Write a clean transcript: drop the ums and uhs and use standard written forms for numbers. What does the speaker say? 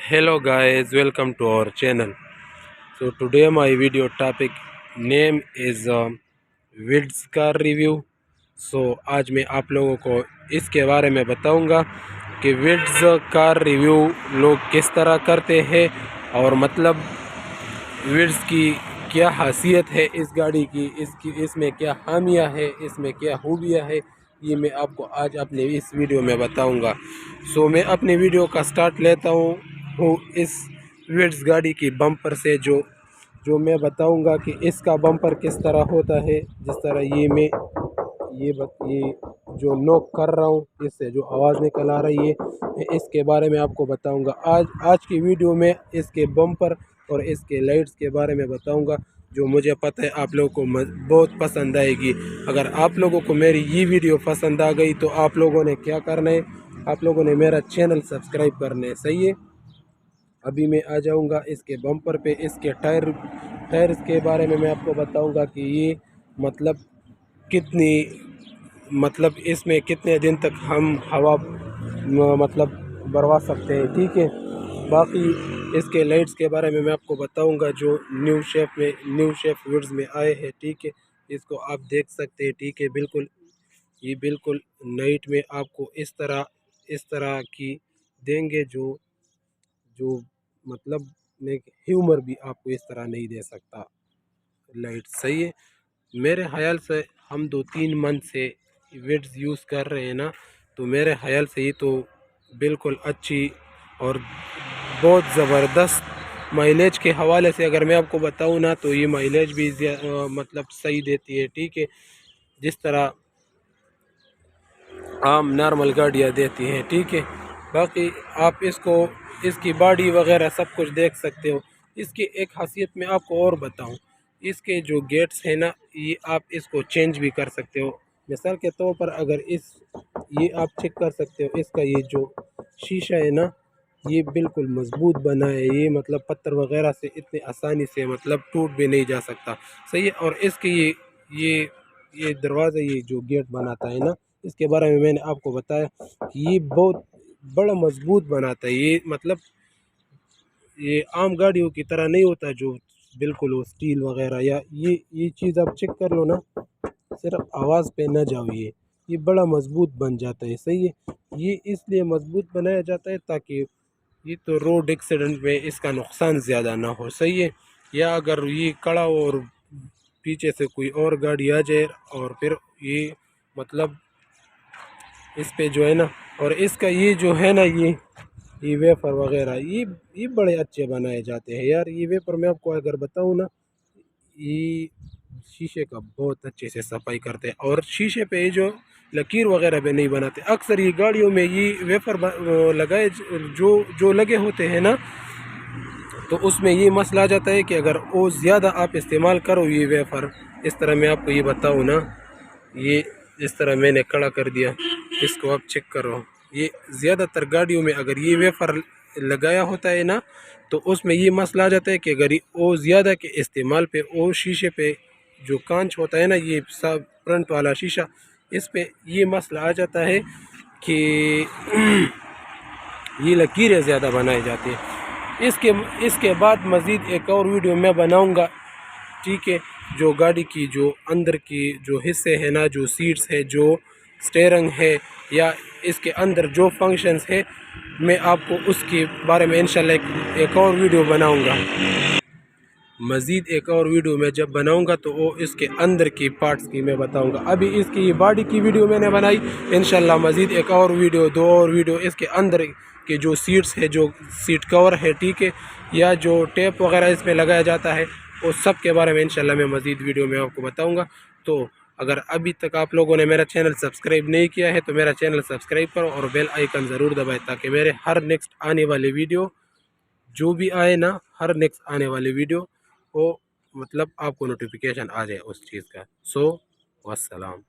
Hello guys, welcome to our channel. So today my video topic name is Wids car review. So आज मैं आप लोगों को इसके बारे में बताऊंगा कि विड्स कार रिव्यू लोग किस तरह करते हैं और मतलब विड्स की क्या खासियत है इस गाड़ी की, इसमें क्या खामियां है, इसमें क्या खूबियां है, ये मैं आपको आज अपने इस वीडियो में बताऊंगा। सो मैं अपने वीडियो का स्टार्ट लेता हूँ इस विड्स गाड़ी की बम्पर से, जो मैं बताऊंगा कि इसका बम्पर किस तरह होता है। जिस तरह ये जो नॉक कर रहा हूँ, इससे जो आवाज़ निकल आ रही है, मैं इसके बारे में आपको बताऊंगा। आज की वीडियो में इसके बम्पर और इसके लाइट्स के बारे में बताऊंगा, जो मुझे पता है आप लोगों को बहुत पसंद आएगी। अगर आप लोगों को मेरी ये वीडियो पसंद आ गई तो आप लोगों ने क्या करना है, आप लोगों ने मेरा चैनल सब्सक्राइब करना है। सही है। अभी मैं आ जाऊंगा इसके बम्पर पे। इसके टायर्स के बारे में मैं आपको बताऊंगा कि ये मतलब इसमें कितने दिन तक हम हवा मतलब भरवा सकते हैं। ठीक है। बाकी इसके लाइट्स के बारे में मैं आपको बताऊंगा, जो न्यू शेप विड्स में आए हैं। ठीक है। इसको आप देख सकते हैं। ठीक है। ये बिल्कुल नाइट में आपको इस तरह की देंगे, जो मतलब मैं ह्यूमर भी आपको इस तरह नहीं दे सकता लाइट। सही है। मेरे ख्याल से हम 2-3 मंथ से विड्स यूज़ कर रहे हैं ना, तो मेरे ख्याल से ये तो बिल्कुल अच्छी और बहुत ज़बरदस्त माइलेज के हवाले से अगर मैं आपको बताऊं ना, तो ये माइलेज भी मतलब सही देती है। ठीक है। जिस तरह आम नॉर्मल गाड़ियाँ देती हैं। ठीक है। बाकी आप इसकी बॉडी वगैरह सब कुछ देख सकते हो। इसकी एक खासियत मैं आपको और बताऊं, इसके जो गेट्स हैं ना, ये आप इसको चेंज भी कर सकते हो। मिसाल के तौर पर अगर ये आप चेक कर सकते हो, इसका ये जो शीशा है ना, ये बिल्कुल मजबूत बना है। ये मतलब पत्थर वगैरह से इतने आसानी से मतलब टूट भी नहीं जा सकता। सही है। और इसके ये दरवाज़ा, ये जो गेट बनाता है ना, इसके बारे में मैंने आपको बताया कि ये बहुत बड़ा मजबूत बनाता है। ये मतलब ये आम गाड़ियों की तरह नहीं होता, जो बिल्कुल वो स्टील वगैरह, या ये चीज़ आप चेक कर लो ना, सिर्फ आवाज़ पे ना जाओ। ये बड़ा मजबूत बन जाता है। सही है। ये इसलिए मजबूत बनाया जाता है ताकि ये तो रोड एक्सीडेंट में इसका नुकसान ज़्यादा ना हो। सही है। या अगर ये कड़ा हो और पीछे से कोई और गाड़ी आ जाए और फिर ये मतलब इस पे जो है ना, और इसका ये जो है ना, ये वेफर वगैरह ये बड़े अच्छे बनाए जाते हैं यार। ये वेफर मैं आपको अगर बताऊँ ना, ये शीशे का बहुत अच्छे से सफाई करते हैं, और शीशे पे ये जो लकीर वगैरह भी नहीं बनाते। अक्सर ये गाड़ियों में ये वेफर लगाए जो लगे होते हैं ना, तो उसमें ये मसला आ जाता है कि अगर वो ज़्यादा आप इस्तेमाल करो ये वेफर, इस तरह मैं आपको ये बताऊँ ना, ये इस तरह मैंने खड़ा कर दिया, इसको आप चेक करो। ये ज़्यादातर गाड़ियों में अगर ये वेफर लगाया होता है ना, तो उसमें ये मसला आ जाता है कि अगर वो ज़्यादा के इस्तेमाल पे वो शीशे पे जो कांच होता है ना, ये सब फ्रंट वाला शीशा, इस पे ये मसला आ जाता है कि ये लकीरें ज़्यादा बनाई जाती हैं। इसके बाद मज़ीद एक और वीडियो मैं बनाऊंगा। ठीक है। जो गाड़ी की जो अंदर की जो हिस्से हैं ना, जो सीट्स है, जो स्टीयरिंग है, या इसके अंदर जो फंक्शंस है, मैं आपको उसके बारे में इंशाल्लाह एक और वीडियो बनाऊंगा। मज़ीद एक और वीडियो मैं जब बनाऊंगा तो वो इसके अंदर की पार्ट्स की मैं बताऊंगा। अभी इसकी बॉडी की वीडियो मैंने बनाई, इंशाल्लाह मज़ीद एक और वीडियो, 2 और वीडियो इसके अंदर के जो सीट्स है, जो सीट कवर है, ठीक है, या जो टेप वगैरह इसमें लगाया जाता है, वो सब के बारे में इंशाल्लाह मैं मज़ीद वीडियो में आपको बताऊँगा। तो अगर अभी तक आप लोगों ने मेरा चैनल सब्सक्राइब नहीं किया है तो मेरा चैनल सब्सक्राइब करो और बेल आइकन ज़रूर दबाएँ, ताकि मेरे हर नेक्स्ट आने वाले वीडियो जो भी आए ना, हर नेक्स्ट आने वाले वीडियो को मतलब आपको नोटिफिकेशन आ जाए उस चीज़ का। सो वस्सलाम।